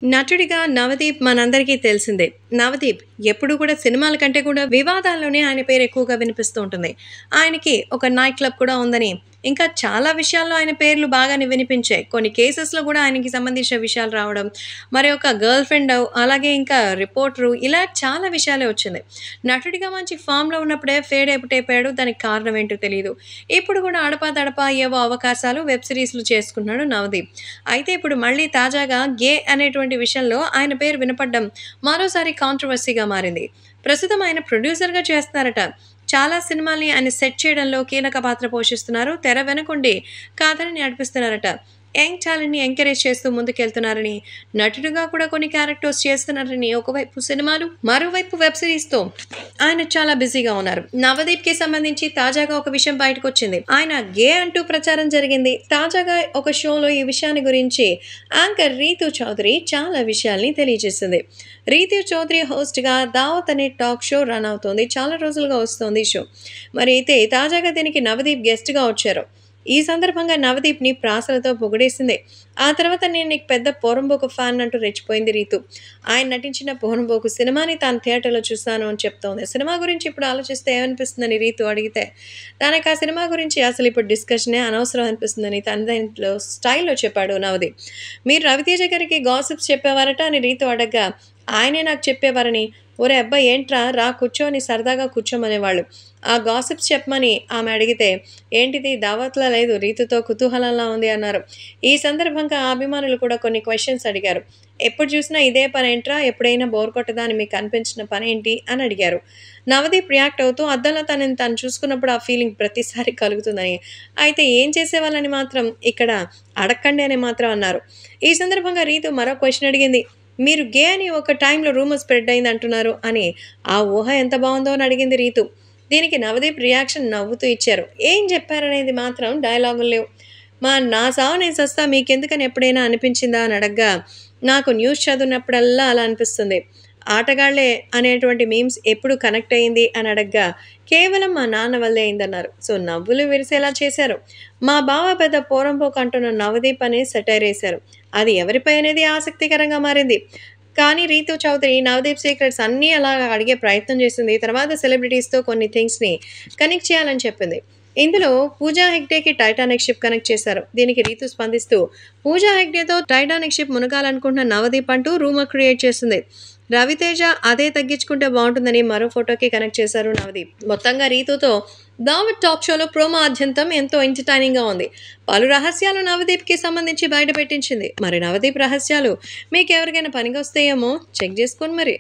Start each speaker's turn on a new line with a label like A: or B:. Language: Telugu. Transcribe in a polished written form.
A: నటుడిగా 'నవదీప్' మనందరికీ తెలిసిందే. 'నవదీప్' ఎప్పుడు కూడా సినిమాల కంటే కూడా వివాదాల్లోనే ఆయన పేరు ఎక్కువగా వినిపిస్తూ ఉంటుంది. ఆయనకి ఒక నైట్ క్లబ్ కూడా ఉందని, ఇంకా చాలా విషయాల్లో ఆయన పేర్లు బాగానే వినిపించాయి. కొన్ని కేసెస్‌లో కూడా ఆయనకి సంబంధించిన విషయాలు రావడం, మరి ఒక గర్ల్ ఫ్రెండ్ అలాగే ఇంకా రిపోర్టరు ఇలా చాలా విషయాలే వచ్చింది. నటుడిగా మంచి ఫామ్‌లో ఉన్నప్పుడే ఫేడ్ అవుట్ అయిపోయాడు. దానికి కారణం ఏంటో తెలీదు. ఇప్పుడు కూడా అడపాదడపా ఏవో అవకాశాలు వెబ్ సీరీస్‌లు చేసుకుంటున్నాడు 'నవదీప్'. అయితే ఇప్పుడు మళ్ళీ తాజాగా గే అనేటువంటి విషయంలో ఆయన పేరు వినపడ్డం మరోసారి కాంట్రోవర్సీగా మారింది. ప్రస్తుతం ఆయన ప్రొడ్యూసర్‌గా చేస్తున్నారట. చాలా సినిమాల్ని ఆయన సెట్ చేయడంలో కీలక పాత్ర పోషిస్తున్నారు. తెర వెనకుండి కథని నడిపిస్తున్నారట. యంగ్ టాలెంట్‌ని ఎంకరేజ్ చేస్తూ ముందుకెళ్తున్నారని, నటుడిగా కూడా కొన్ని క్యారెక్టర్స్ చేస్తున్నారని ఒకవైపు సినిమాలు, మరోవైపు వెబ్ సిరీస్‌తో ఆయన చాలా బిజీగా ఉన్నారు. 'నవదీప్‌కి' సంబంధించి తాజాగా ఒక విషయం బయటకొచ్చింది. ఆయన గే అంటూ ప్రచారం జరిగింది. తాజాగా ఒక షోలో ఈ విషయాన్ని గురించి యాంకర్ రీతూ చౌదరి చాలా విషయాల్ని తెలియజేసింది. రీతూ చౌదరి హోస్ట్‌గా 'దావత్' అనే టాక్ షో రన్ అవుతోంది. చాలా రోజులుగా వస్తోంది ఈ షో. మరి అయితే తాజాగా దీనికి నవదీప్ గెస్ట్‌గా వచ్చారు. ఈ సందర్భంగా నవదీప్‌ని ప్రాసలతో పొగిడేసింది. ఆ తర్వాత నేను నీకు పెద్ద పోరంబోకు ఫ్యాన్ అంటూ రెచ్చిపోయింది రీతూ. ఆయన నటించిన 'పోరంబోకు' సినిమాని తాను థియేటర్‌లో చూశాను అని చెప్తోంది. సినిమా గురించి ఇప్పుడు ఆలోచిస్తే ఏమనిపిస్తుందని రీతూ అడిగితే, తనకు ఆ సినిమా గురించి అసలు ఇప్పుడు డిస్కషనే అనవసరం అనిపిస్తుందని తనదైన స్టైల్‌లో చెప్పాడు నవదీప్. మీరు రవితేజ గారికి గాసిప్స్ చెప్పేవారట అని రీతూ అడగ్గా, ఆయనే నాకు చెప్పేవారని, ఒరేయ్ అబ్బాయి ఏంట్రా రా కూర్చో అని సరదాగా కూర్చోమనేవాళ్ళు. ఆ గాసిప్స్ చెప్పమని ఆమె అడిగితే, ఏంటిది దావత్‌లా లేదు రీతూతో కుతూహలంలా ఉంది అన్నారు. ఈ సందర్భంగా ఆ అభిమానులు కూడా కొన్ని క్వెషన్స్ అడిగారు. ఎప్పుడు చూసినా ఇదే పనేంట్రా? ఎప్పుడైనా బోర్ కొట్టదా అని మీకు అనిపించిన పనేంటి? అని అడిగారు. నవదీప్ రియాక్ట్ అవుతూ అద్దంలో తనని తాను చూసుకున్నప్పుడు ఆ ఫీలింగ్ ప్రతిసారి కలుగుతుందని, అయితే ఏం చేసేవాళ్ళని మాత్రం ఇక్కడ అడక్కండి అని మాత్రం అన్నారు. ఈ సందర్భంగా రీతూ మరో క్వెషన్ అడిగింది. మీరు గే అని ఒక టైంలో రూమర్ స్ప్రెడ్ అయింది అంటున్నారు అని, ఆ ఊహ ఎంత బావుందో అని అడిగింది రీతూ. దీనికి నవదీప్ రియాక్షన్ నవ్వుతూ ఇచ్చారు. ఏం చెప్పారనేది మాత్రం డైలాగులు లేవు. నా సావు నేను సస్తా మీకెందుకని ఎప్పుడైనా అనిపించిందా అని అడగ్గా, నాకు న్యూస్ చదివినప్పుడల్లా అలా అనిపిస్తుంది. ఆటగాళ్లే అనేటువంటి మీమ్స్ ఎప్పుడు కనెక్ట్ అయింది అని అడగ్గా, కేవలం మా నాన్న వల్లే అయిందన్నారు. సో నవ్వులు విరిసేలా చేశారు. మా బావ పెద్ద పోరంపోకు అంటున్న నవదీప్ అని సెటైర్ వేశారు. అది ఎవరిపై అనేది ఆసక్తికరంగా మారింది. కానీ రీతూ చౌదరి నవదీప్ సీక్రెట్స్ అన్నీ అలా అడిగే ప్రయత్నం చేసింది. తర్వాత సెలబ్రిటీస్‌తో కొన్ని థింగ్స్‌ని కనెక్ట్ చేయాలని చెప్పింది. ఇందులో పూజా హెగ్డేకి టైటానిక్ షిప్ కనెక్ట్ చేశారు. దీనికి రీతూ స్పందిస్తూ, పూజా హెగ్డేతో టైటానిక్ షిప్ మునగాలనుకుంటున్న నవదీప్ అంటూ రూమర్ క్రియేట్ చేసింది. రవితేజ అదే తగ్గించుకుంటే బాగుంటుందని మరో ఫోటోకి కనెక్ట్ చేశారు నవదీప్. మొత్తంగా రీతూతో 'దావత్' టాక్ షోలో ప్రోమో ఆద్యంతం ఎంతో ఎంటర్‌టైనింగ్‌గా ఉంది. పలు రహస్యాలు నవదీప్‌కి సంబంధించి బయట పెట్టించింది. మరి నవదీప్ రహస్యాలు మీకెవరికైనా పనికొస్తాయేమో చెక్ చేసుకోండి మరి.